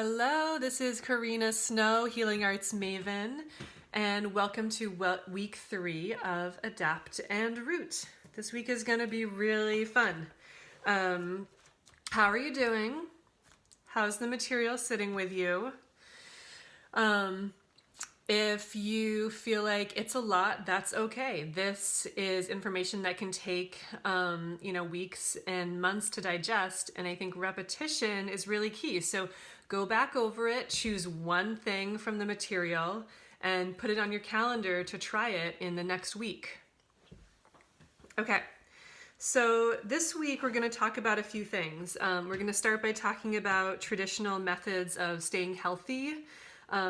Hello, this is Karina Snow, Healing Arts Maven, and welcome to week 3 of Adapt and Root. This week is going to be really fun. How are you doing? How's the material sitting with you? If you feel like it's a lot, that's okay. This is information that can take, weeks and months to digest, and I think repetition is really key. So go back over it, choose one thing from the material, and put it on your calendar to try it in the next week. Okay. So this week we're going to talk about a few things. We're going to start by talking about traditional methods of staying healthy.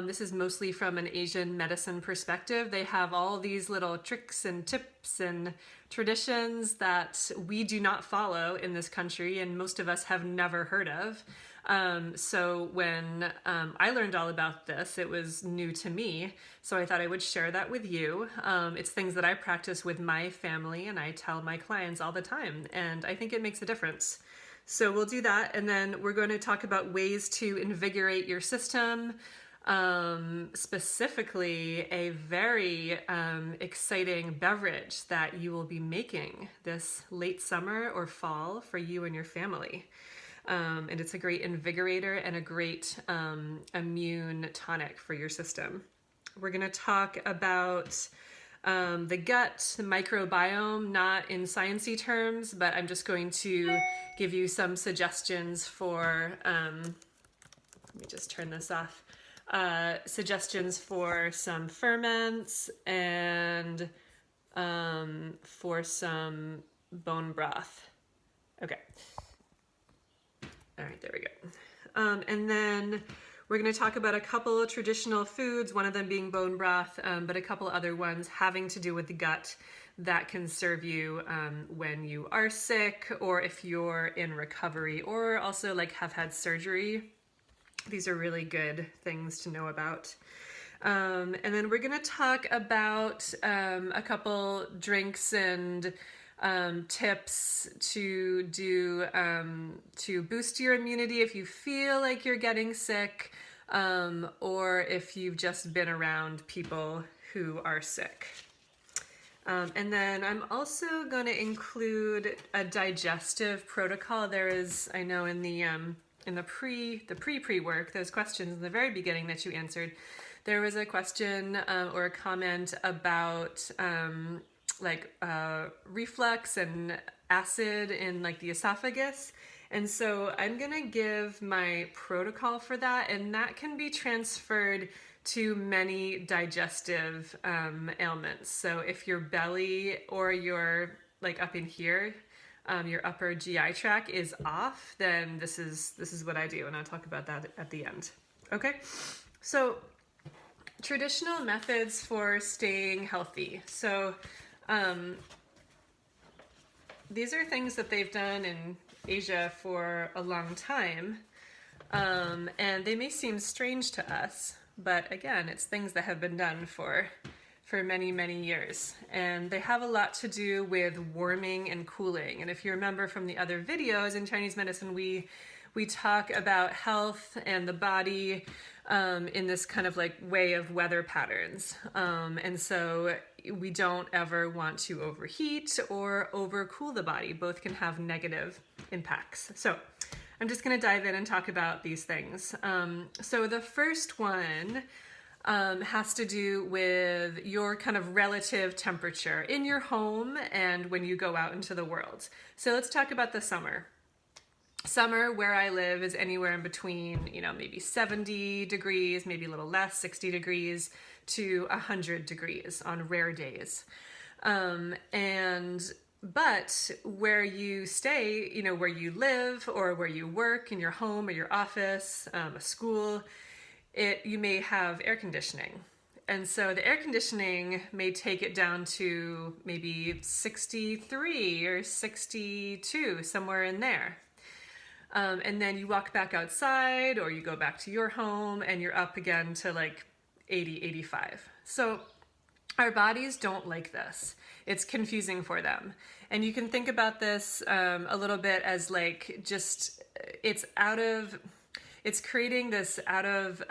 This is mostly from an Asian medicine perspective. They have all these little tricks and tips and traditions that we do not follow in this country, and most of us have never heard of. So when I learned all about this, it was new to me, so I thought I would share that with you. It's things that I practice with my family, and I tell my clients all the time, and I think it makes a difference. So we'll do that, and then we're going to talk about ways to invigorate your system. Specifically a very exciting beverage that you will be making this late summer or fall for you and your family. And it's a great invigorator and a great immune tonic for your system. We're going to talk about the gut, the microbiome, not in sciencey terms, but I'm just going to give you some suggestions for, let me just turn this off. Suggestions for some ferments and for some bone broth. Okay. All right, there we go. And then we're going to talk about a couple of traditional foods, one of them being bone broth, but a couple other ones having to do with the gut that can serve you when you are sick or if you're in recovery or also like have had surgery. These are really good things to know about. And then we're going to talk about a couple drinks and tips to do to boost your immunity if you feel like you're getting sick or if you've just been around people who are sick. And then I'm also going to include a digestive protocol. There is, I know in the pre-work, those questions in the very beginning that you answered, there was a question or a comment about reflux and acid in like the esophagus. And so I'm going to give my protocol for that, and that can be transferred to many digestive ailments. So if your belly or your like up in here, your upper GI tract is off, then this is what I do, and I'll talk about that at the end. Okay, so traditional methods for staying healthy. So these are things that they've done in Asia for a long time, and they may seem strange to us, but again, it's things that have been done for many, many years. And they have a lot to do with warming and cooling. And if you remember from the other videos in Chinese medicine, we talk about health and the body in this kind of like way of weather patterns. And so we don't ever want to overheat or overcool the body. Both can have negative impacts. So I'm just going to dive in and talk about these things. So the first one has to do with your kind of relative temperature in your home and when you go out into the world. So let's talk about the summer. Summer where I live is anywhere in between, maybe 70 degrees, maybe a little less, 60 degrees to 100 degrees on rare days. But where you stay, where you live or where you work, in your home or your office, a school, you may have air conditioning. And so the air conditioning may take it down to maybe 63 or 62, somewhere in there. And then you walk back outside or you go back to your home and you're up again to like 80, 85. So our bodies don't like this. It's confusing for them. And you can think about this a little bit as like just, it's out of, it's creating this out of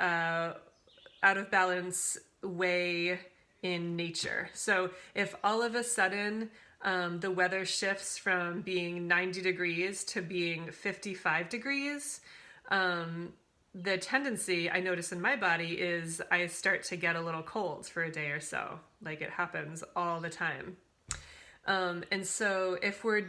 balance way in nature. So if all of a sudden the weather shifts from being 90 degrees to being 55 degrees, the tendency I notice in my body is I start to get a little cold for a day or so. Like it happens all the time. And so if we're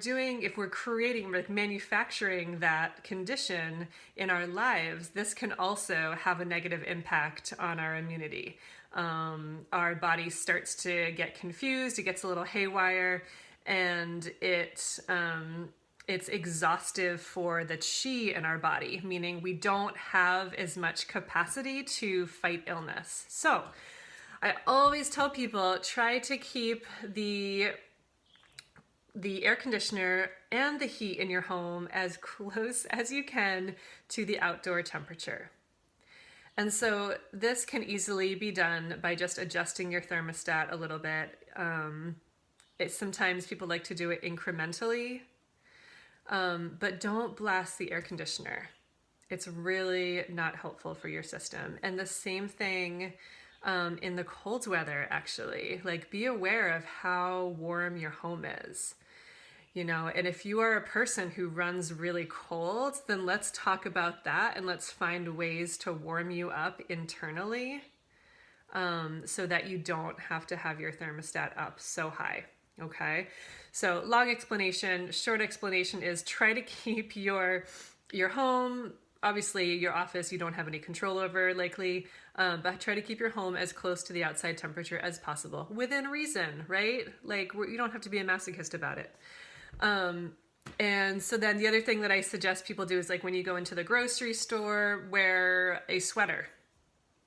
creating, like manufacturing that condition in our lives, this can also have a negative impact on our immunity. Our body starts to get confused, it gets a little haywire, and it's exhaustive for the chi in our body, meaning we don't have as much capacity to fight illness. So I always tell people, try to keep the air conditioner and the heat in your home as close as you can to the outdoor temperature. And so this can easily be done by just adjusting your thermostat a little bit. Sometimes people like to do it incrementally, but don't blast the air conditioner. It's really not helpful for your system. And the same thing in the cold weather, actually. Like, be aware of how warm your home is. And if you are a person who runs really cold, then let's talk about that and let's find ways to warm you up internally so that you don't have to have your thermostat up so high. Okay, so long explanation, short explanation is try to keep your home, obviously your office you don't have any control over likely, but try to keep your home as close to the outside temperature as possible within reason, right? Like you don't have to be a masochist about it. And so then the other thing that I suggest people do is, like, when you go into the grocery store, wear a sweater.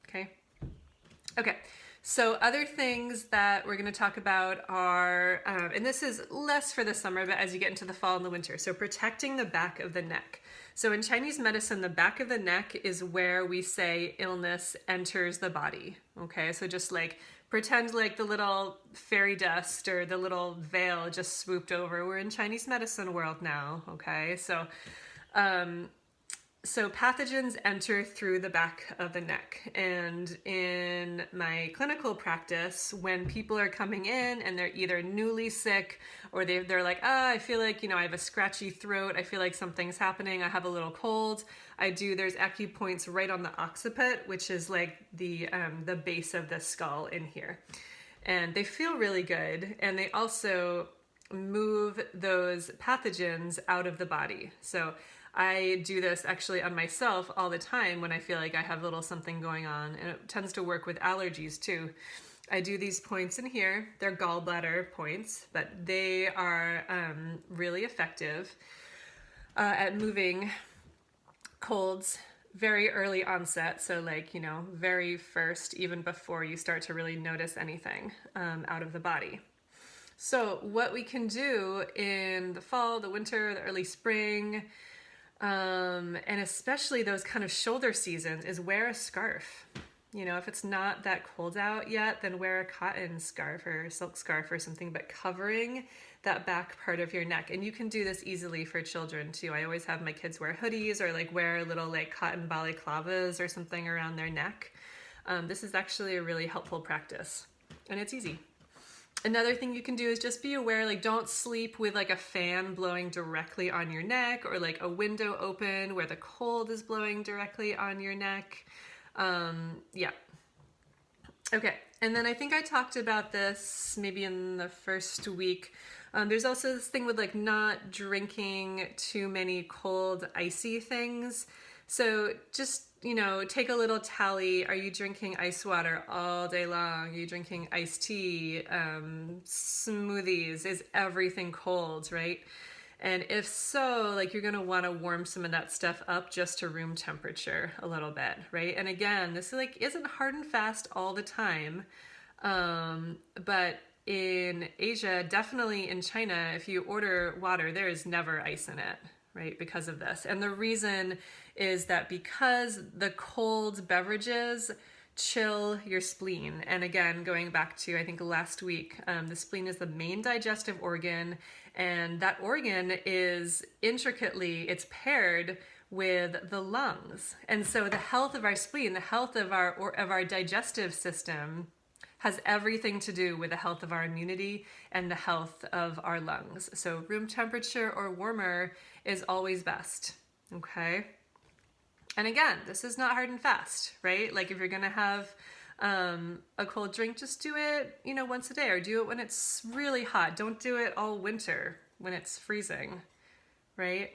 Okay. So other things that we're going to talk about are, and this is less for the summer, but as you get into the fall and the winter. So protecting the back of the neck. So in Chinese medicine, the back of the neck is where we say illness enters the body. Okay. So just like pretend like the little fairy dust or the little veil just swooped over. We're in Chinese medicine world now, okay? So pathogens enter through the back of the neck. And in my clinical practice, when people are coming in and they're either newly sick or they're like, I feel like, I have a scratchy throat. I feel like something's happening. I have a little cold. There's acupoints right on the occiput, which is like the base of the skull in here. And they feel really good. And they also move those pathogens out of the body. So I do this actually on myself all the time when I feel like I have a little something going on. And it tends to work with allergies too. I do these points in here. They're gallbladder points, but they are really effective at moving colds very early onset. So like, very first, even before you start to really notice anything out of the body. So what we can do in the fall, the winter, the early spring, and especially those kind of shoulder seasons is wear a scarf. If it's not that cold out yet, then wear a cotton scarf or silk scarf or something, but covering that back part of your neck. And you can do this easily for children too. I always have my kids wear hoodies or like wear little like cotton balaclavas or something around their neck. This is actually a really helpful practice and it's easy. Another thing you can do is just be aware, like don't sleep with like a fan blowing directly on your neck or like a window open where the cold is blowing directly on your neck. Yeah. Okay. And then I think I talked about this maybe in the first week. There's also this thing with like not drinking too many cold, icy things. So just, take a little tally. Are you drinking ice water all day long? Are you drinking iced tea, smoothies? Is everything cold, right? And if so, like you're going to want to warm some of that stuff up just to room temperature a little bit, right? And again, this like isn't hard and fast all the time. But in Asia, definitely in China, if you order water, there is never ice in it, right? Because of this. And the reason is that because the cold beverages chill your spleen. And again, going back to, I think last week, the spleen is the main digestive organ, and that organ is it's paired with the lungs. And so the health of our spleen, the health of our digestive system has everything to do with the health of our immunity and the health of our lungs. So room temperature or warmer is always best, okay? And again, this is not hard and fast, right? Like if you're gonna have a cold drink, just do it, once a day, or do it when it's really hot. Don't do it all winter when it's freezing, right?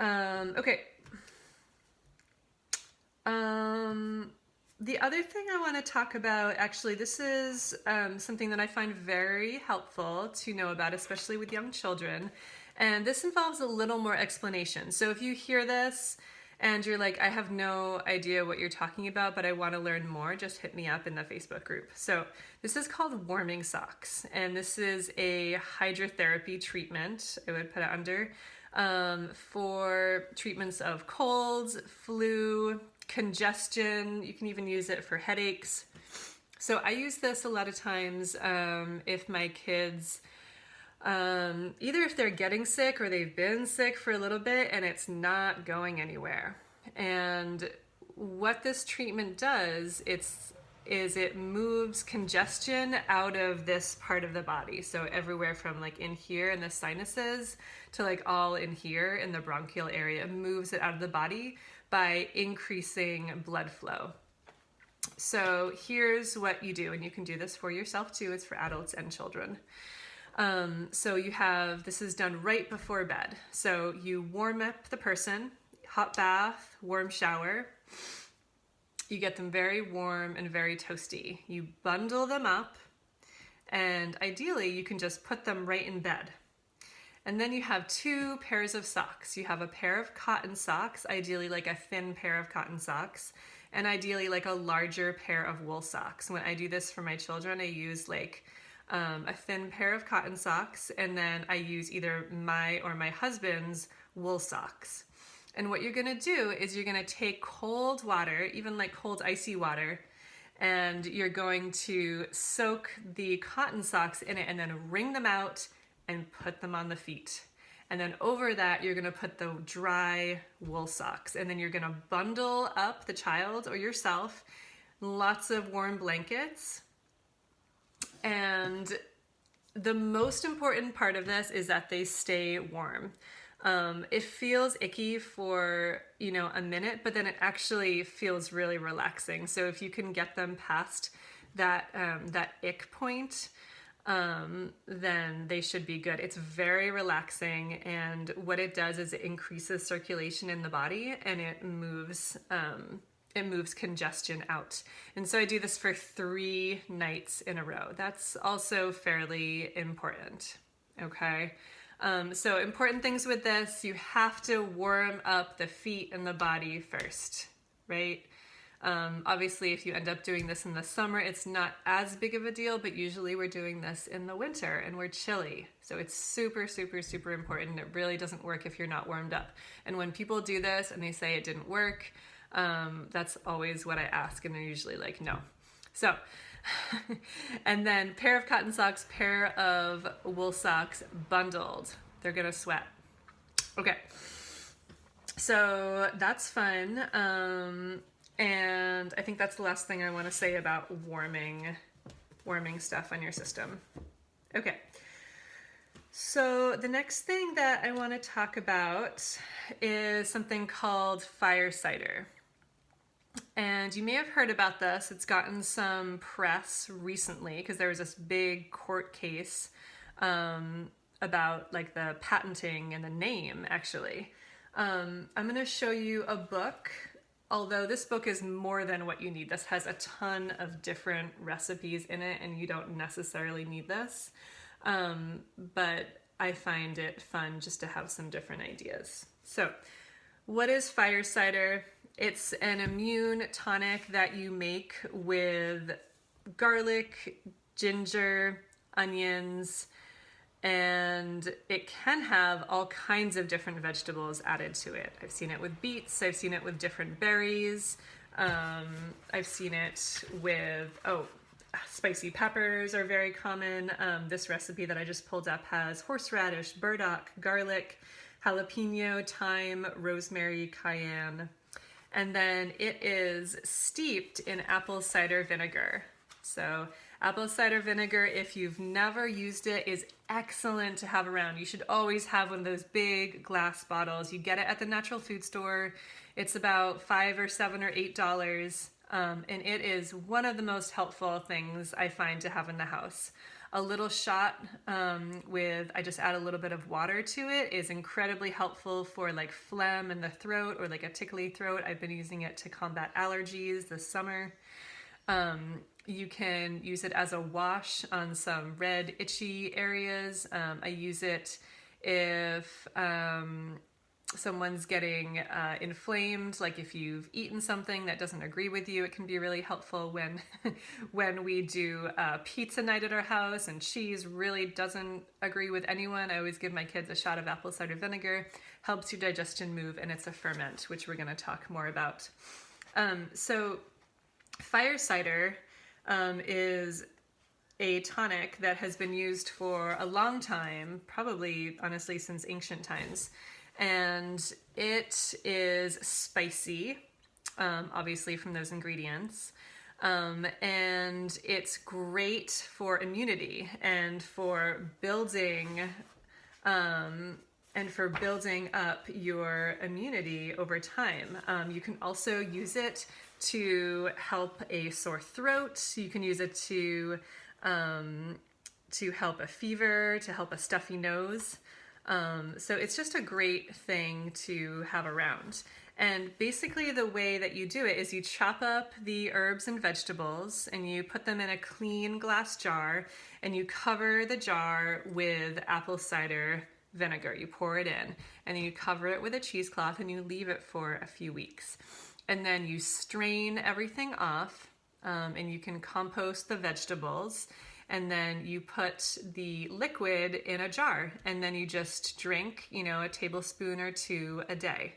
Okay. The other thing I want to talk about, actually, this is something that I find very helpful to know about, especially with young children. And this involves a little more explanation. So if you hear this and you're like, I have no idea what you're talking about, but I want to learn more, just hit me up in the Facebook group. So this is called warming socks. And this is a hydrotherapy treatment, I would put it under, for treatments of colds, flu, congestion. You can even use it for headaches. So I use this a lot of times if my kids, either if they're getting sick or they've been sick for a little bit and it's not going anywhere. And what this treatment does, is it moves congestion out of this part of the body. So everywhere from like in here in the sinuses to like all in here in the bronchial area, it moves it out of the body by increasing blood flow. So here's what you do, and you can do this for yourself too. It's for adults and children. So this is done right before bed. So you warm up the person, hot bath, warm shower. You get them very warm and very toasty. You bundle them up, and ideally you can just put them right in bed. And then you have 2 pairs of socks. You have a pair of cotton socks, ideally like a thin pair of cotton socks, and ideally like a larger pair of wool socks. When I do this for my children, I use like a thin pair of cotton socks, and then I use either my or my husband's wool socks. And what you're gonna do is you're gonna take cold water, even like cold icy water, and you're going to soak the cotton socks in it and then wring them out and put them on the feet. And then over that, you're gonna put the dry wool socks. And then you're gonna bundle up the child or yourself, lots of warm blankets. And the most important part of this is that they stay warm. It feels icky for, a minute, but then it actually feels really relaxing. So if you can get them past that ick point, then they should be good. It's very relaxing, and what it does is it increases circulation in the body, and it moves congestion out. And so I do this for 3 nights in a row. That's also fairly important, okay? So important things with this, you have to warm up the feet and the body first, right? Obviously, if you end up doing this in the summer, it's not as big of a deal, but usually we're doing this in the winter and we're chilly. So it's super, super, super important. It really doesn't work if you're not warmed up. And when people do this and they say it didn't work, that's always what I ask, and they're usually like, no. So, and then pair of cotton socks, pair of wool socks, bundled. They're gonna sweat. Okay, so that's fun. And I think that's the last thing I want to say about warming stuff on your system. Okay. So the next thing that I want to talk about is something called fire cider. And you may have heard about this. It's gotten some press recently because there was this big court case about like the patenting and the name, actually. I'm going to show you a book. Although this book is more than what you need. This has a ton of different recipes in it, and you don't necessarily need this. But I find it fun just to have some different ideas. So, what is fire cider? It's an immune tonic that you make with garlic, ginger, onions, and it can have all kinds of different vegetables added to it. I've seen it with beets, I've seen it with different berries, I've seen it with, spicy peppers are very common. This recipe that I just pulled up has horseradish, burdock, garlic, jalapeno, thyme, rosemary, cayenne. And then it is steeped in apple cider vinegar. So apple cider vinegar, if you've never used it, is excellent to have around. You should always have one of those big glass bottles. You get it at the natural food store. It's about $5 or $7 or $8. And it is one of the most helpful things I find to have in the house. A little shot I just add a little bit of water to it is incredibly helpful for like phlegm in the throat or like a tickly throat. I've been using it to combat allergies this summer. You can use it as a wash on some red, itchy areas. I use it if someone's getting inflamed, like if you've eaten something that doesn't agree with you. It can be really helpful when when we do pizza night at our house and cheese really doesn't agree with anyone. I always give my kids a shot of apple cider vinegar. Helps your digestion move, and it's a ferment, which we're going to talk more about. So fire cider is a tonic that has been used for a long time, probably honestly since ancient times. And it is spicy, obviously from those ingredients. And it's great for immunity and for building up your immunity over time. You can also use it to help a sore throat. You can use it to help a fever, to help a stuffy nose. So it's just a great thing to have around. And basically the way that you do it is you chop up the herbs and vegetables and you put them in a clean glass jar and you cover the jar with apple cider vinegar. You pour it in and then you cover it with a cheesecloth and you leave it for a few weeks. And then you strain everything off and you can compost the vegetables. And then you put the liquid in a jar and then you just drink, a tablespoon or two a day.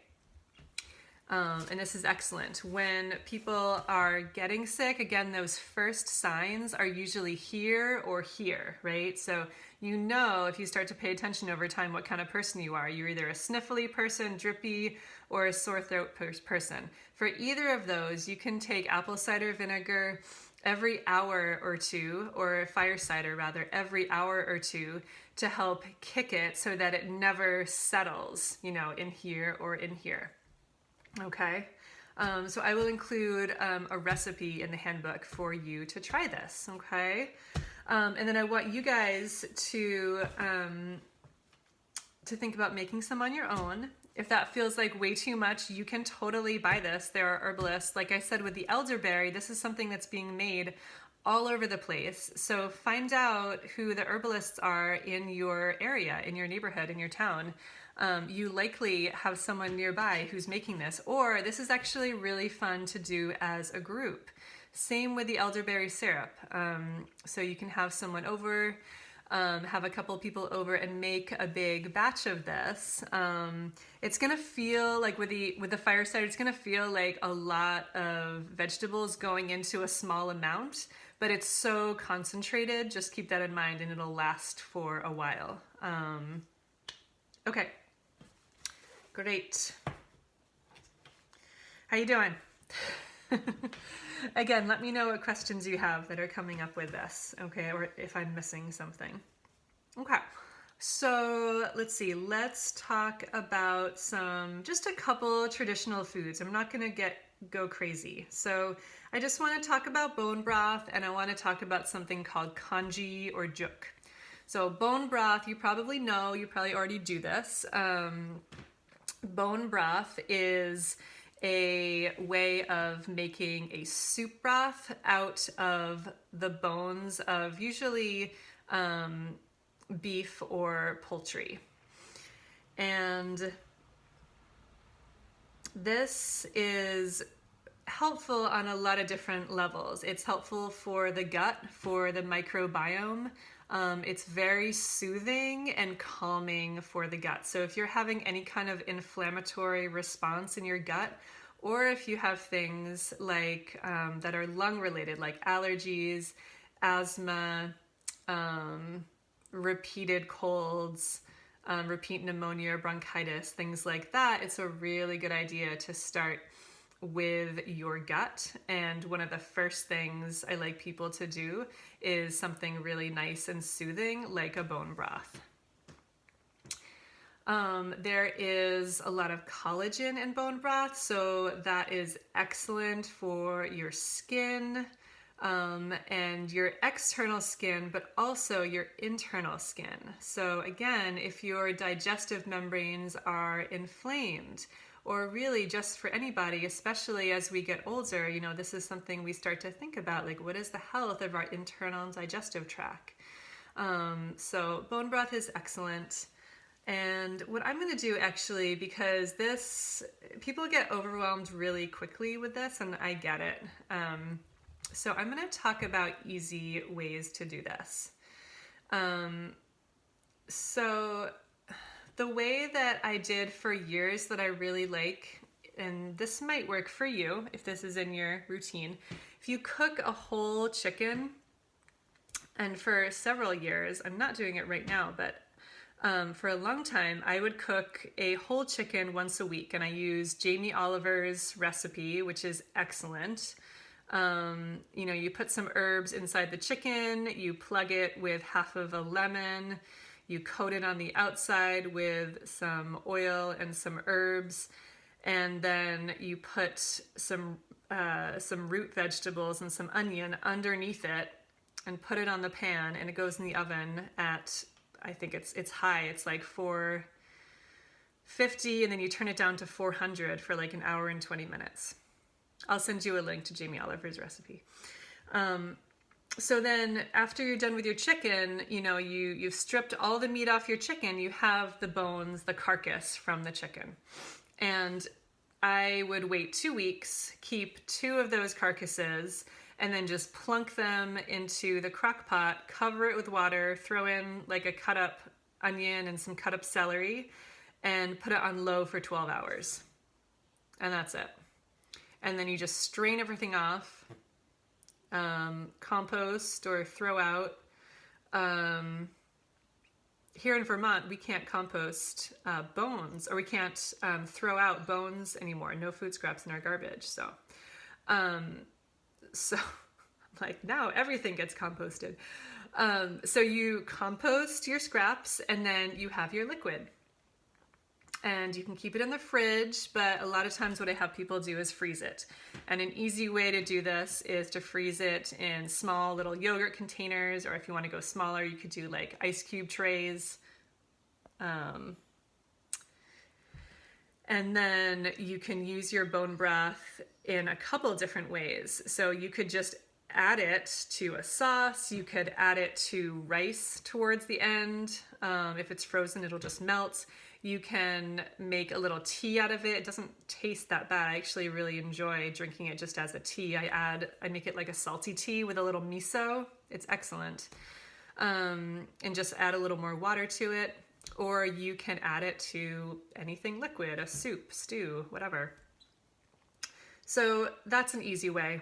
And this is excellent. When people are getting sick, again, those first signs are usually here or here, right? So if you start to pay attention over time what kind of person you are. You're either a sniffly person, drippy, or a sore throat person. For either of those, you can take apple cider vinegar every hour or two, or fire cider rather, every hour or two to help kick it so that it never settles, in here or in here. Okay. So I will include a recipe in the handbook for you to try this. Okay. And then I want you guys to think about making some on your own. If that feels like way too much, you can totally buy this. There are herbalists. Like I said with the elderberry, this is something that's being made all over the place. So find out who the herbalists are in your area, in your neighborhood, in your town. You likely have someone nearby who's making this, or this is actually really fun to do as a group. Same with the elderberry syrup. So you can have someone over, have a couple people over and make a big batch of this. It's gonna feel like with the fire cider, it's gonna feel like a lot of vegetables going into a small amount, but it's so concentrated. Just keep that in mind and it'll last for a while. Okay, great. How you doing? Again, let me know what questions you have that are coming up with this, okay, or if I'm missing something. Okay, so let's see, let's talk about just a couple traditional foods. I'm not gonna go crazy. So I just wanna talk about bone broth and I wanna talk about something called congee or juk. So bone broth, you probably know, you probably already do this. Bone broth is a way of making a soup broth out of the bones of usually beef or poultry. And this is helpful on a lot of different levels. It's helpful for the gut, for the microbiome. It's very soothing and calming for the gut. So if you're having any kind of inflammatory response in your gut, or if you have things like that are lung related, like allergies, asthma, repeated colds, repeat pneumonia or bronchitis, things like that, it's a really good idea to start with your gut. And one of the first things I like people to do is something really nice and soothing, like a bone broth. There is a lot of collagen in bone broth, so that is excellent for your skin, and your external skin, but also your internal skin. So again, if your digestive membranes are inflamed, or really just for anybody, especially as we get older, you know, this is something we start to think about, like what is the health of our internal digestive tract? So bone broth is excellent. And what I'm going to do actually, because people get overwhelmed really quickly with this, and I get it. So I'm going to talk about easy ways to do this. So the way that I did for years that I really like, and this might work for you if this is in your routine, if you cook a whole chicken, and for several years, I'm not doing it right now, but for a long time, I would cook a whole chicken once a week, and I use Jamie Oliver's recipe, which is excellent. You know, you put some herbs inside the chicken, you plug it with half of a lemon, you coat it on the outside with some oil and some herbs, and then you put some root vegetables and some onion underneath it and put it on the pan, and it goes in the oven at, I think it's high, it's like 450, and then you turn it down to 400 for like an hour and 20 minutes. I'll send you a link to Jamie Oliver's recipe. So then after you're done with your chicken, you know, you've stripped all the meat off your chicken, you have the bones, the carcass from the chicken. And I would wait 2 weeks, keep 2 of those carcasses, and then just plunk them into the crock pot, cover it with water, throw in like a cut up onion and some cut up celery, and put it on low for 12 hours. And that's it. And then you just strain everything off, compost or throw out. Here in Vermont, we can't compost bones, or we can't throw out bones anymore. No food scraps in our garbage. So like now everything gets composted. So you compost your scraps, and then you have your liquid. And you can keep it in the fridge, but a lot of times what I have people do is freeze it. And an easy way to do this is to freeze it in small little yogurt containers, or if you want to go smaller, you could do like ice cube trays. And then you can use your bone broth in a couple different ways. So you could just add it to a sauce. You could add it to rice towards the end. If it's frozen, it'll just melt. You can make a little tea out of it. It doesn't taste that bad. I actually really enjoy drinking it just as a tea. I make it like a salty tea with a little miso. It's excellent. And just add a little more water to it. Or you can add it to anything liquid, a soup, stew, whatever. So that's an easy way.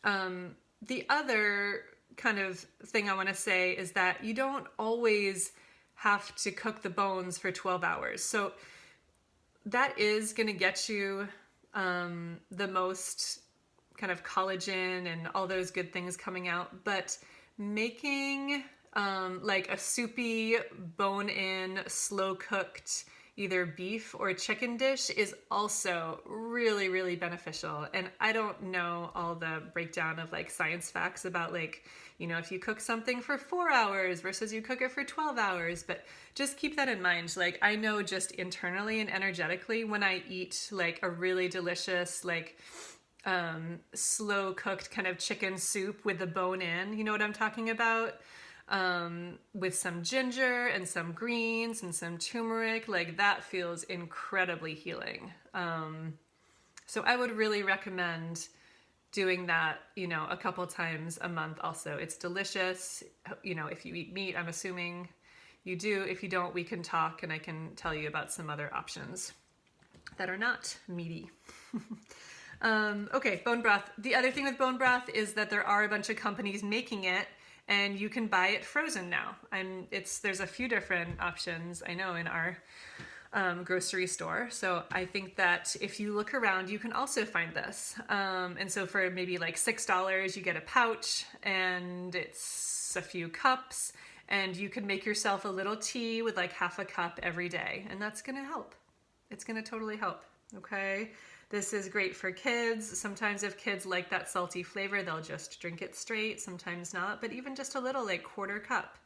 The other kind of thing I want to say is that you don't always have to cook the bones for 12 hours. So that is going to get you the most kind of collagen and all those good things coming out. But making like a soupy, bone-in, slow-cooked either beef or chicken dish is also really, really beneficial. And I don't know all the breakdown of like science facts about like, you know, if you cook something for 4 hours versus you cook it for 12 hours, but just keep that in mind. Like I know just internally and energetically when I eat like a really delicious, like slow cooked kind of chicken soup with the bone in, you know what I'm talking about? With some ginger and some greens and some turmeric, like that feels incredibly healing. So I would really recommend doing that, you know, a couple times a month also. It's delicious. You know, if you eat meat, I'm assuming you do. If you don't, we can talk and I can tell you about some other options that are not meaty. Okay, bone broth. The other thing with bone broth is that there are a bunch of companies making it, and you can buy it frozen now. There's a few different options I know in our grocery store. So I think that if you look around, you can also find this. And so for maybe like $6, you get a pouch and it's a few cups, and you can make yourself a little tea with like half a cup every day. And that's going to help. It's going to totally help. Okay. This is great for kids. Sometimes if kids like that salty flavor, they'll just drink it straight. Sometimes not, but even just a little, like quarter cup.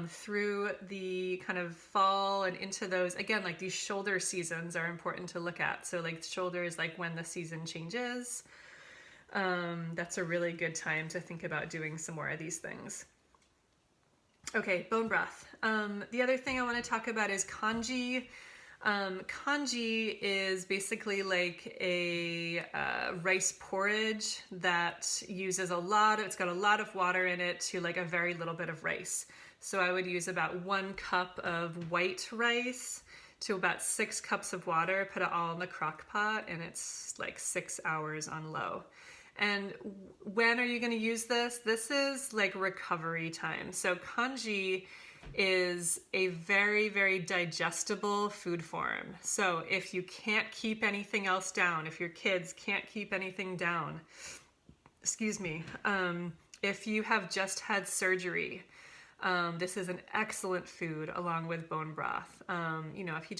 Through the kind of fall and into those, again, like these shoulder seasons are important to look at. So like shoulders, like when the season changes, that's a really good time to think about doing some more of these things. Okay, bone broth. The other thing I want to talk about is congee. Congee is basically like a rice porridge that uses it's got a lot of water in it to like a very little bit of rice. So I would use about 1 cup of white rice to about 6 cups of water, put it all in the crock pot, and it's like 6 hours on low. And when are you going to use this? This is like recovery time. So congee is a very, very digestible food form. So if you can't keep anything else down, if your kids can't keep anything down, if you have just had surgery, this is an excellent food along with bone broth. If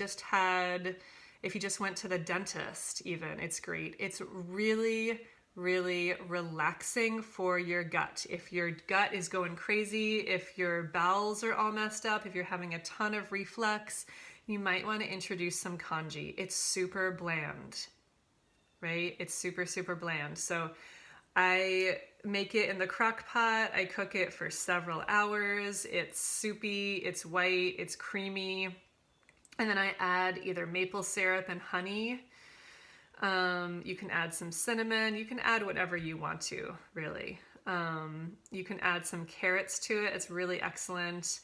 you just went to the dentist even, it's great. It's really, really relaxing for your gut. If your gut is going crazy, if your bowels are all messed up, if you're having a ton of reflux, you might want to introduce some congee. It's super bland, right? It's super, super bland. So I make it in the crock pot. I cook it for several hours. It's soupy, it's white, it's creamy. And then I add either maple syrup and honey. You can add some cinnamon. You can add whatever you want to, really. You can add some carrots to it. It's really excellent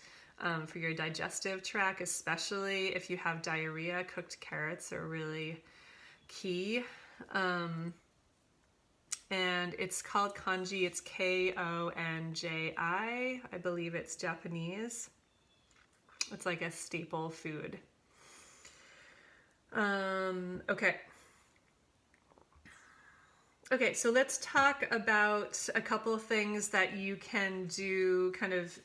for your digestive tract, especially if you have diarrhea. Cooked carrots are really key. And it's called congee. It's Konji. I believe it's Japanese. It's like a staple food. Okay. Okay, so let's talk about a couple of things that you can do kind of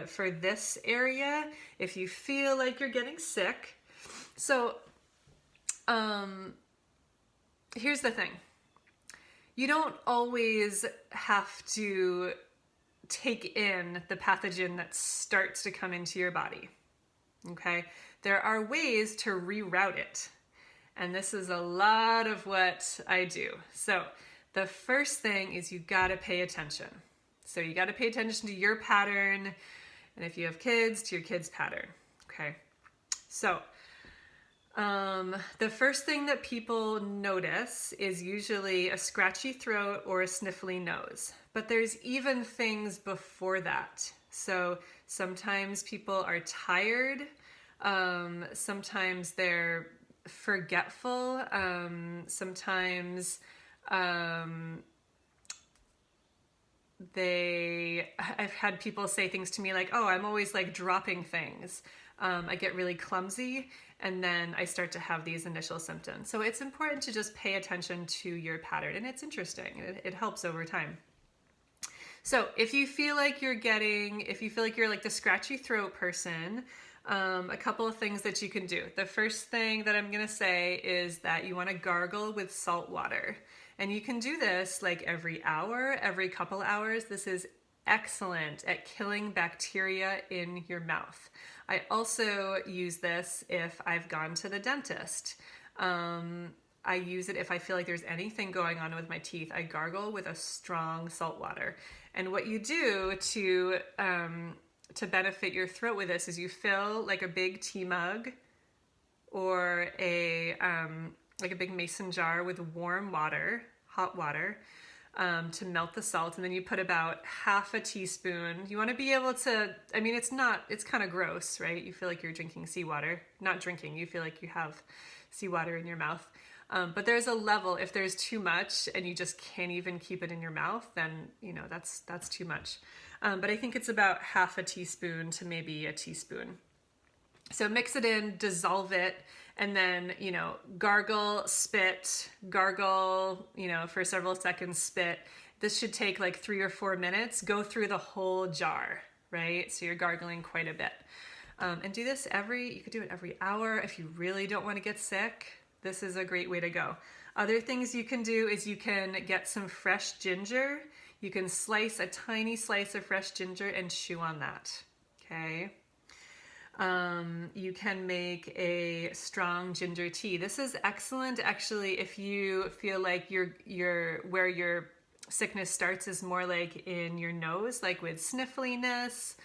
for this area if you feel like you're getting sick. So here's the thing. You don't always have to take in the pathogen that starts to come into your body, okay? There are ways to reroute it, and this is a lot of what I do. So the first thing is you gotta pay attention. So you gotta pay attention to your pattern, and if you have kids, to your kids' pattern, okay? So the first thing that people notice is usually a scratchy throat or a sniffly nose. But there's even things before that. So sometimes people are tired. Sometimes they're forgetful. Sometimes I've had people say things to me like, oh, I'm always like dropping things. I get really clumsy, and then I start to have these initial symptoms. So it's important to just pay attention to your pattern, and it's interesting. It helps over time. So if you feel like you're like the scratchy throat person, a couple of things that you can do. The first thing that I'm going to say is that you want to gargle with salt water. And you can do this like every hour, every couple hours. This is excellent at killing bacteria in your mouth. I also use this if I've gone to the dentist. I use it if I feel like there's anything going on with my teeth. I gargle with a strong salt water. And what you do to benefit your throat with this is you fill like a big tea mug or like a big mason jar with warm water, hot water, to melt the salt, and then you put about half a teaspoon. You want to be able to, it's kind of gross, right? You feel like you're drinking seawater. Not drinking, you feel like you have seawater in your mouth. But there's a level. If there's too much and you just can't even keep it in your mouth, then that's too much. But I think it's about half a teaspoon to maybe a teaspoon. So mix it in, dissolve it, and then, gargle, spit, gargle, for several seconds, spit. This should take like 3 or 4 minutes. Go through the whole jar, right? So you're gargling quite a bit. And do this you could do it every hour. If you really don't want to get sick, this is a great way to go. Other things you can do is you can get some fresh ginger. You can slice a tiny slice of fresh ginger and chew on that, okay? You can make a strong ginger tea. This is excellent, actually, if you feel like where your sickness starts is more like in your nose, like with sniffliness.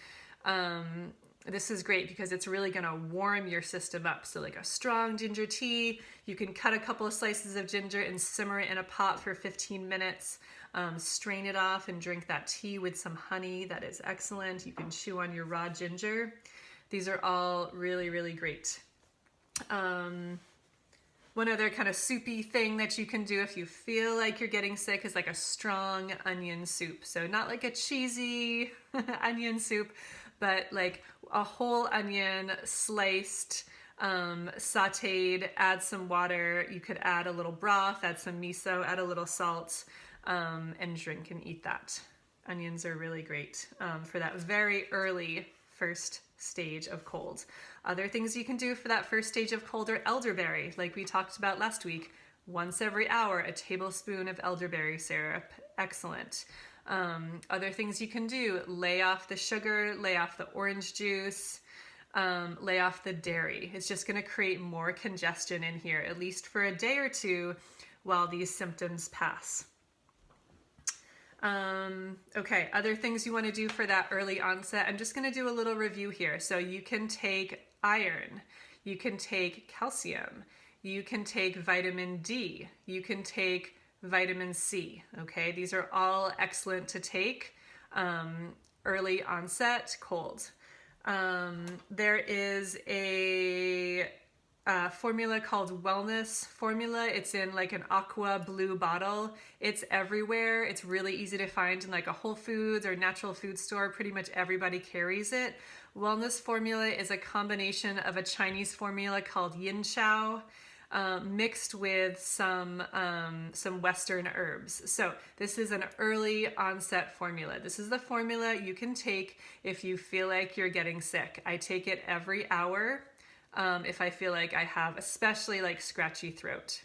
This is great because it's really going to warm your system up. So like a strong ginger tea, you can cut a couple of slices of ginger and simmer it in a pot for 15 minutes. Strain it off and drink that tea with some honey. That is excellent. You can chew on your raw ginger. These are all really, really great. One other kind of soupy thing that you can do if you feel like you're getting sick is like a strong onion soup. So not like a cheesy onion soup, but like a whole onion sliced, sauteed, add some water. You could add a little broth, add some miso, add a little salt, and drink and eat that. Onions are really great for that very early first stage of cold. Other things you can do for that first stage of cold are elderberry, like we talked about last week. Once every hour, a tablespoon of elderberry syrup. Excellent. Other things you can do, lay off the sugar, lay off the orange juice, lay off the dairy. It's just going to create more congestion in here, at least for a day or two while these symptoms pass. Okay, other things you want to do for that early onset. I'm just going to do a little review here. So you can take iron, you can take calcium, you can take vitamin D, you can take vitamin C. Okay, these are all excellent to take early onset cold. There is a formula called Wellness Formula. It's in like an aqua blue bottle. It's everywhere. It's really easy to find in like a Whole Foods or natural food store. Pretty much everybody carries it. Wellness Formula is a combination of a Chinese formula called Yin Chow mixed with some Western herbs. So this is an early onset formula. This is the formula you can take if you feel like you're getting sick. I take it every hour. If I feel like I have especially like scratchy throat.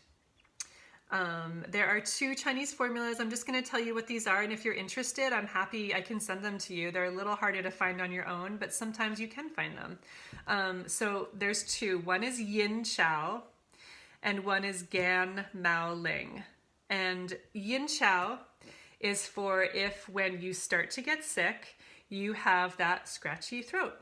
There are 2 Chinese formulas. I'm just going to tell you what these are, and if you're interested, I'm happy I can send them to you. They're a little harder to find on your own, but sometimes you can find them. So there's 2. One is Yin Chow, and one is Gan Mao Ling. And Yin Chow is for if when you start to get sick, you have that scratchy throat.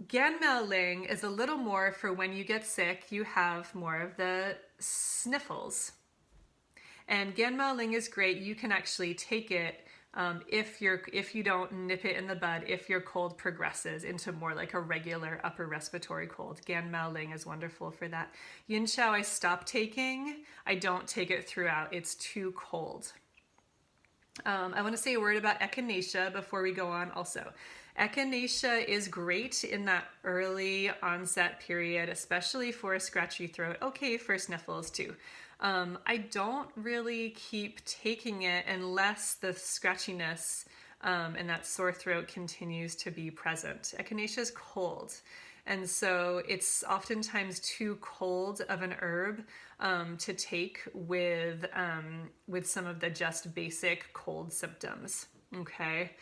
Gan Mao Ling is a little more for when you get sick, you have more of the sniffles. And Gan Mao Ling is great. You can actually take it if you don't nip it in the bud, if your cold progresses into more like a regular upper respiratory cold. Gan Mao Ling is wonderful for that. Yin Chow I stopped taking. I don't take it throughout. It's too cold. I want to say a word about echinacea before we go on also. Echinacea is great in that early onset period, especially for a scratchy throat. Okay, for sniffles too. I don't really keep taking it unless the scratchiness and that sore throat continues to be present. Echinacea is cold, and so it's oftentimes too cold of an herb to take with some of the just basic cold symptoms. Okay.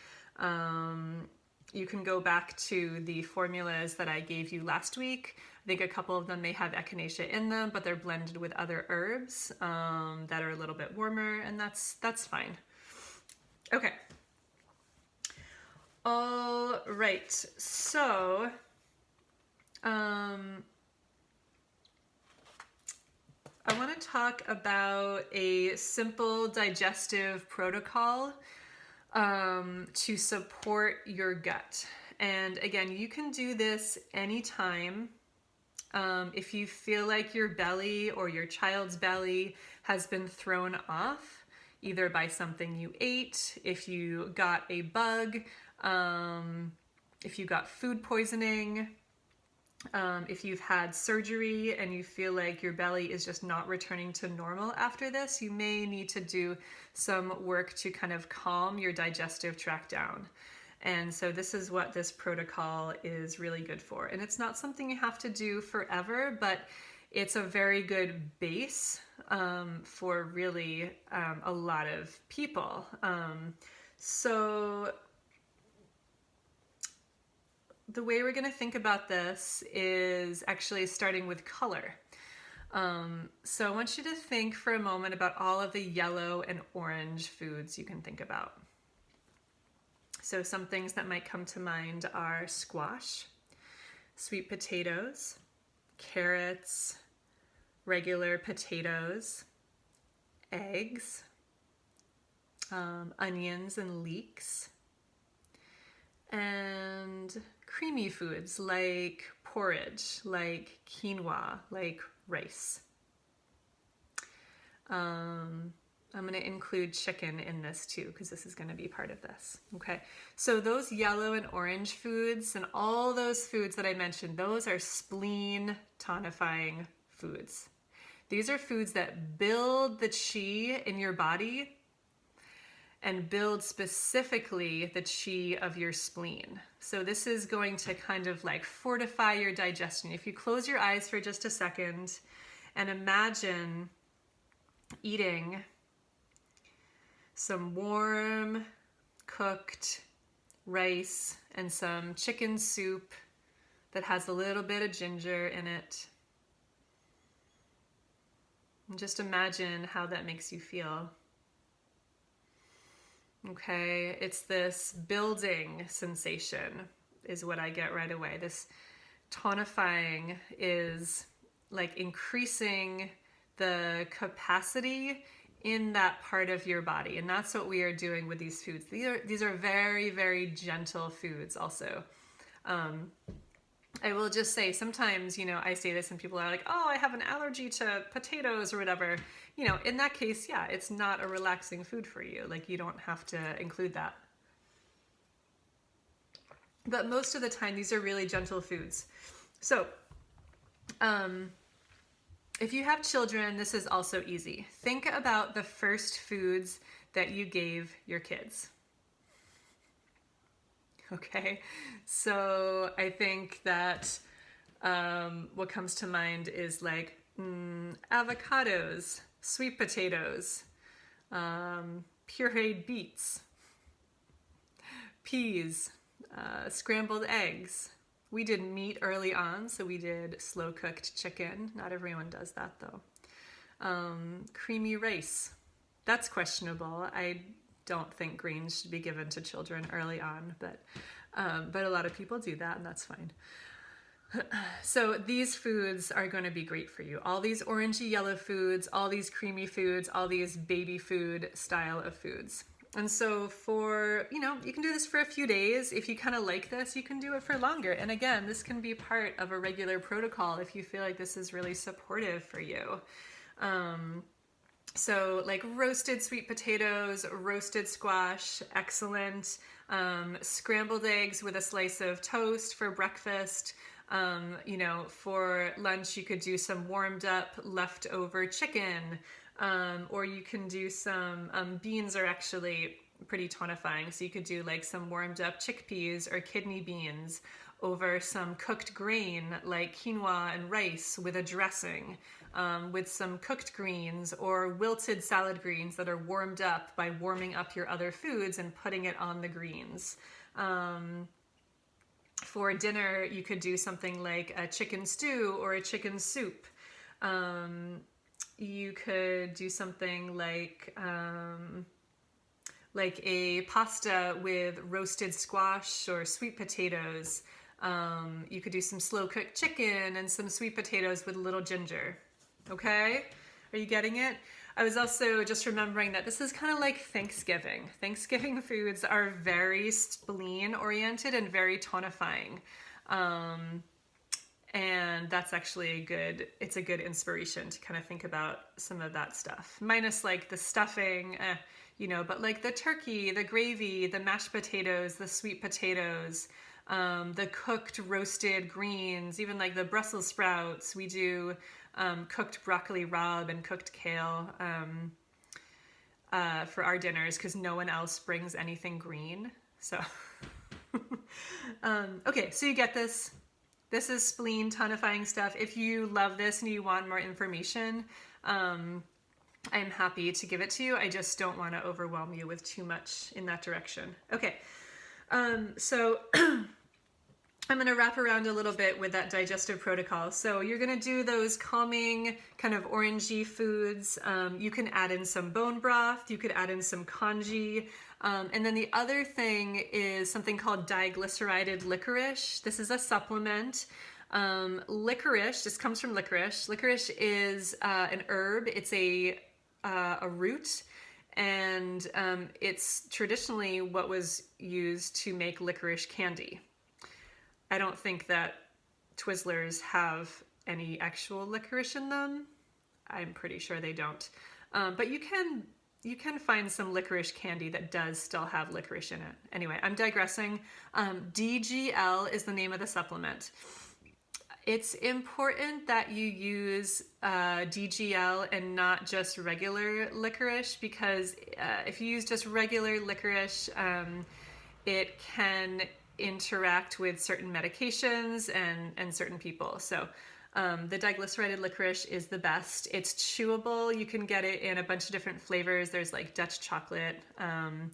You can go back to the formulas that I gave you last week. I think a couple of them may have echinacea in them, but they're blended with other herbs that are a little bit warmer, and that's fine. Okay. All right. So, I want to talk about a simple digestive protocol to support your gut. And again, you can do this anytime. If you feel like your belly or your child's belly has been thrown off, either by something you ate, if you got a bug, if you got food poisoning, if you've had surgery and you feel like your belly is just not returning to normal after this, you may need to do some work to kind of calm your digestive tract down. And so this is what this protocol is really good for. And it's not something you have to do forever, but it's a very good base for really a lot of people. So the way we're going to think about this is actually starting with color. So I want you to think for a moment about all of the yellow and orange foods you can think about. So some things that might come to mind are squash, sweet potatoes, carrots, regular potatoes, eggs, onions and leeks, and creamy foods like porridge, like quinoa, like rice. I'm going to include chicken in this too, because this is going to be part of this. Okay, so those yellow and orange foods and all those foods that I mentioned, those are spleen tonifying foods. These are foods that build the chi in your body and build specifically the chi of your spleen. So this is going to kind of like fortify your digestion. If you close your eyes for just a second and imagine eating some warm cooked rice and some chicken soup that has a little bit of ginger in it. And just imagine how that makes you feel. Okay, it's this building sensation is what I get right away. This tonifying is like increasing the capacity in that part of your body. And that's what we are doing with these foods. These are very, very gentle foods also. I will just say sometimes, I say this and people are like, oh, I have an allergy to potatoes or whatever. In that case, yeah, it's not a relaxing food for you. Like you don't have to include that. But most of the time, these are really gentle foods. So, if you have children, this is also easy. Think about the first foods that you gave your kids. Okay, so I think that what comes to mind is like avocados, sweet potatoes, pureed beets, peas, scrambled eggs. We did meat early on, so we did slow cooked chicken. Not everyone does that though. Creamy rice. That's questionable. I don't think greens should be given to children early on, but a lot of people do that, and that's fine. So these foods are going to be great for you. All these orangey yellow foods, all these creamy foods, all these baby food style of foods. And so for, you can do this for a few days. If you kind of like this, you can do it for longer. And again, this can be part of a regular protocol if you feel like this is really supportive for you. So like roasted sweet potatoes, roasted squash, excellent. Scrambled eggs with a slice of toast for breakfast. For lunch, you could do some warmed up leftover chicken. Or you can do some, beans are actually pretty tonifying. So you could do like some warmed up chickpeas or kidney beans over some cooked grain like quinoa and rice with a dressing, with some cooked greens or wilted salad greens that are warmed up by warming up your other foods and putting it on the greens. For dinner, you could do something like a chicken stew or a chicken soup. You could do something like a pasta with roasted squash or sweet potatoes. You could do some slow cooked chicken and some sweet potatoes with a little ginger. Okay? Are you getting it? I was also just remembering that this is kind of like Thanksgiving. Thanksgiving foods are very spleen oriented and very tonifying. And that's actually it's a good inspiration to kind of think about some of that stuff. Minus like the stuffing, but like the turkey, the gravy, the mashed potatoes, the sweet potatoes, the cooked roasted greens, even like the Brussels sprouts. We do cooked broccoli rabe and cooked kale for our dinners because no one else brings anything green. So, okay, so you get this. This is spleen tonifying stuff. If you love this and you want more information, I'm happy to give it to you. I just don't want to overwhelm you with too much in that direction. Okay, so I'm going to wrap around a little bit with that digestive protocol. So you're going to do those calming kind of orangey foods. You can add in some bone broth. You could add in some congee. And then the other thing is something called diglycerided licorice. This is a supplement. Licorice, this comes from licorice. Licorice is an herb. It's a root. And it's traditionally what was used to make licorice candy. I don't think that Twizzlers have any actual licorice in them. I'm pretty sure they don't. But you can find some licorice candy that does still have licorice in it. Anyway, I'm digressing. DGL is the name of the supplement. It's important that you use DGL and not just regular licorice because if you use just regular licorice, it can interact with certain medications and certain people. So the diglycerided licorice is the best. It's chewable. You can get it in a bunch of different flavors. There's like Dutch chocolate, and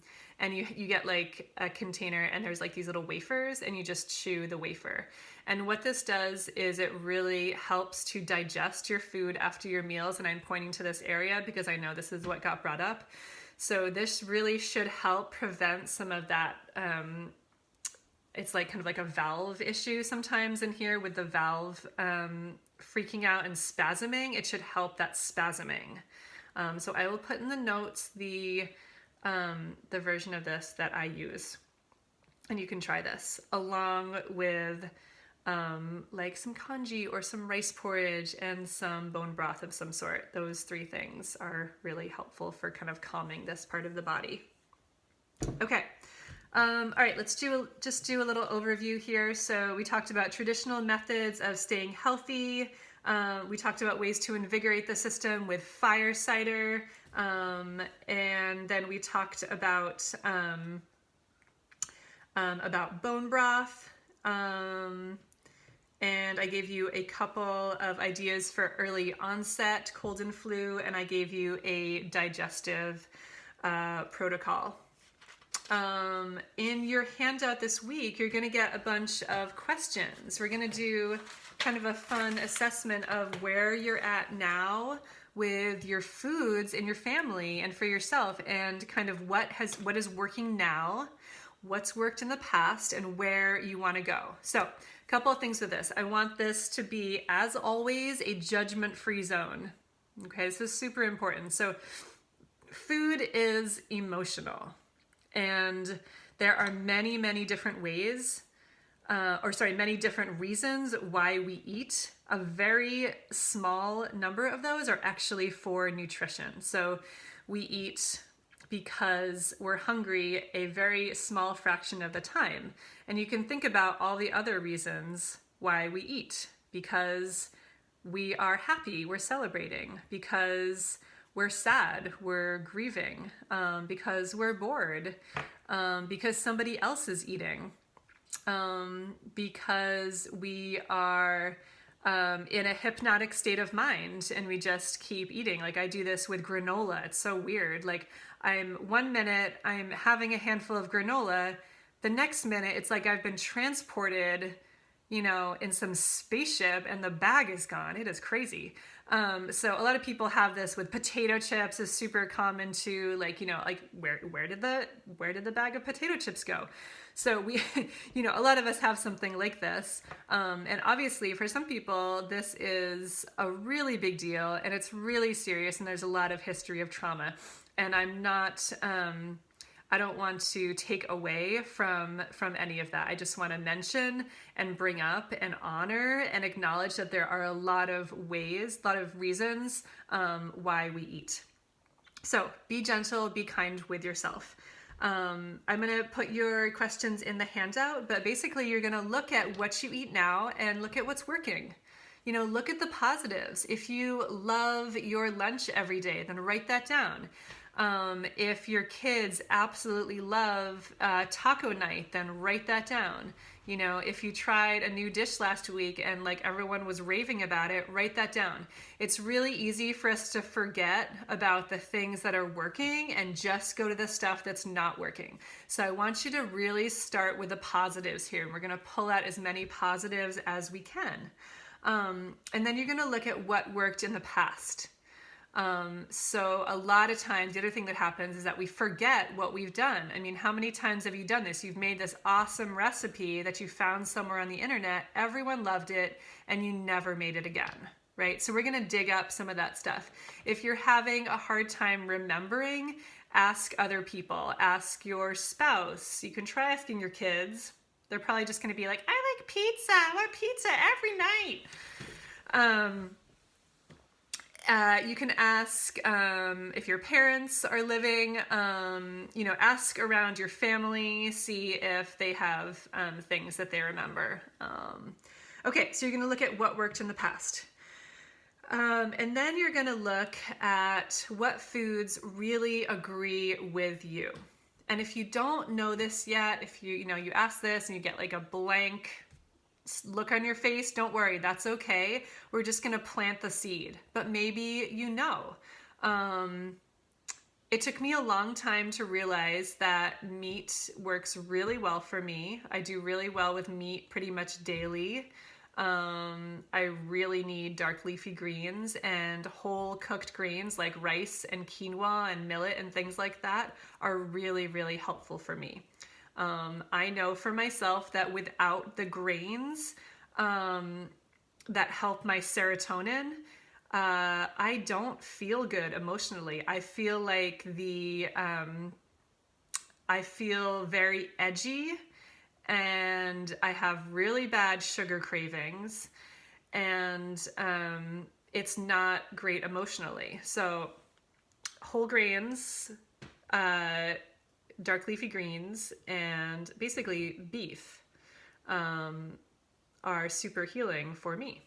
you get like a container and there's like these little wafers and you just chew the wafer. And what this does is it really helps to digest your food after your meals. And I'm pointing to this area because I know this is what got brought up. So this really should help prevent some of that it's like kind of like a valve issue sometimes in here with the valve freaking out and spasming. It should help that spasming. So I will put in the notes the version of this that I use. And you can try this along with like some congee or some rice porridge and some bone broth of some sort. Those three things are really helpful for kind of calming this part of the body. Okay. All right, let's just do a little overview here. So we talked about traditional methods of staying healthy. We talked about ways to invigorate the system with fire cider. And then we talked about bone broth. And I gave you a couple of ideas for early onset cold and flu, and I gave you a digestive protocol. In your handout this week, you're going to get a bunch of questions. We're going to do kind of a fun assessment of where you're at now with your foods in your family and for yourself, and kind of what is working now, what's worked in the past, and where you want to go. So, a couple of things with this. I want this to be, as always, a judgment-free zone. Okay, this is super important. So, food is emotional. And there are many, many different ways, many different reasons why we eat. A very small number of those are actually for nutrition. So we eat because we're hungry a very small fraction of the time. And you can think about all the other reasons why we eat. Because we are happy, we're celebrating, because we're sad, we're grieving, because we're bored, because somebody else is eating, because we are in a hypnotic state of mind and we just keep eating. Like I do this with granola. It's so weird. Like one minute I'm having a handful of granola. The next minute it's like I've been transported, in some spaceship and the bag is gone. It is crazy. So a lot of people have this with potato chips is super common too. Like, where did the bag of potato chips go? So we, a lot of us have something like this. And obviously for some people, this is a really big deal and it's really serious. And there's a lot of history of trauma. And I'm not I don't want to take away from any of that. I just want to mention and bring up and honor and acknowledge that there are a lot of ways, a lot of reasons why we eat. So be gentle, be kind with yourself. I'm going to put your questions in the handout, but basically you're going to look at what you eat now and look at what's working. You know, look at the positives. If you love your lunch every day, then write that down. If your kids absolutely love taco night, then write that down. You know, if you tried a new dish last week and like everyone was raving about it, write that down. It's really easy for us to forget about the things that are working and just go to the stuff that's not working. So I want you to really start with the positives here. And we're going to pull out as many positives as we can. And then you're going to look at what worked in the past. So a lot of times, the other thing that happens is that we forget what we've done. I mean, how many times have you done this? You've made this awesome recipe that you found somewhere on the internet, everyone loved it, and you never made it again, right? So we're going to dig up some of that stuff. If you're having a hard time remembering, ask other people, ask your spouse. You can try asking your kids. They're probably just going to be like, I like pizza. I want pizza every night. You can ask if your parents are living, you know, ask around your family, see if they have things that they remember. Okay, so you're going to look at what worked in the past. And then you're going to look at what foods really agree with you. And if you don't know this yet, if you ask this and you get like a blank look on your face, don't worry, that's okay. We're just going to plant the seed, but maybe you know. It took me a long time to realize that meat works really well for me. I do really well with meat pretty much daily. I really need dark leafy greens, and whole cooked grains like rice and quinoa and millet and things like that are really, really helpful for me. I know for myself that without the grains that help my serotonin, I don't feel good emotionally. I feel like I feel very edgy, and I have really bad sugar cravings, and it's not great emotionally. So whole grains, dark leafy greens, and basically beef are super healing for me.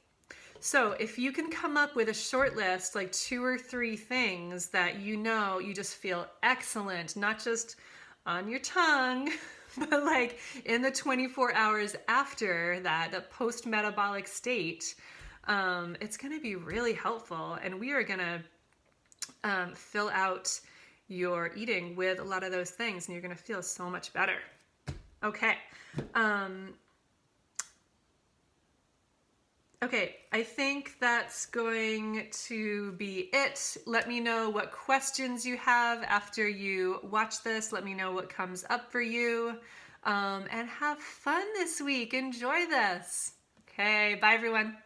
So if you can come up with a short list, like 2 or 3 things that you know you just feel excellent, not just on your tongue, but like in the 24 hours after that, the post-metabolic state, it's going to be really helpful. And we are going to fill out your eating with a lot of those things, and you're going to feel so much better. Okay. Okay, I think that's going to be it. Let me know what questions you have after you watch this. Let me know what comes up for you. And have fun this week. Enjoy this. Okay, bye everyone.